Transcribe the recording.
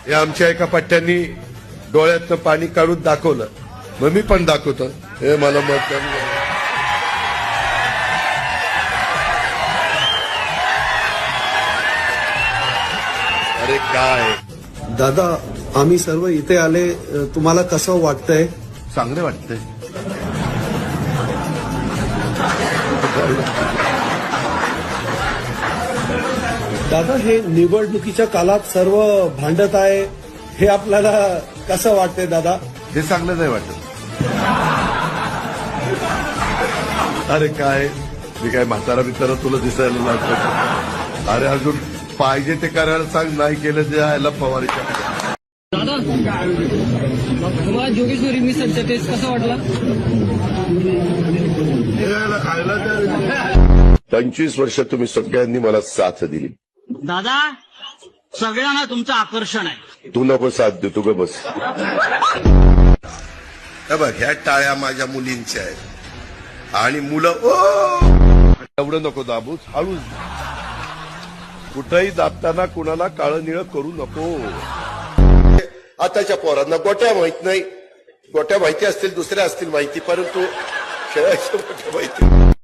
हे आमच्या एका पट्ट्यांनी डोळ्यातनं पाणी काढून दाखवलं, मग मी पण दाखवतो. हे मला मत अरे काय दादा, आम्ही सर्व इथे आले, तुम्हाला कसं वाटतंय? चांगलं वाटतंय. दादा, हे निवडणुकीच्या काळात सर्व भांडत आहे, हे आपल्याला कसं वाटतंय दादा? हे चांगलं नाही वाटत. अरे काय मी काय म्हातारा बितारा तुला दिसायला लागतो? अरे अजून पाहिजे ते करायला सांग, नाही केलं ते यायला फवारीच्या. दादा, तुम्हाला जोगेश्वरी मिसळचा टेस्ट कसा वाटला? 25 वर्ष तुम्ही सगळ्यांनी मला साथ दिली. दादा, सगळ्यांना तुमचं आकर्षण आहे. तू नको साथ दे, तू ग बस. बघ, ह्या टाळ्या माझ्या मुलींच्या आहेत आणि मुलं एवढं नको दाबूच, हळूच. कुठंही दाबताना कुणाला काळं निळं करू नको. आताच्या पोरांना गोट्या माहित नाही. गोट्या माहिती असतील, दुसऱ्या असतील माहिती, परंतु खेळायचं गोट्या माहिती.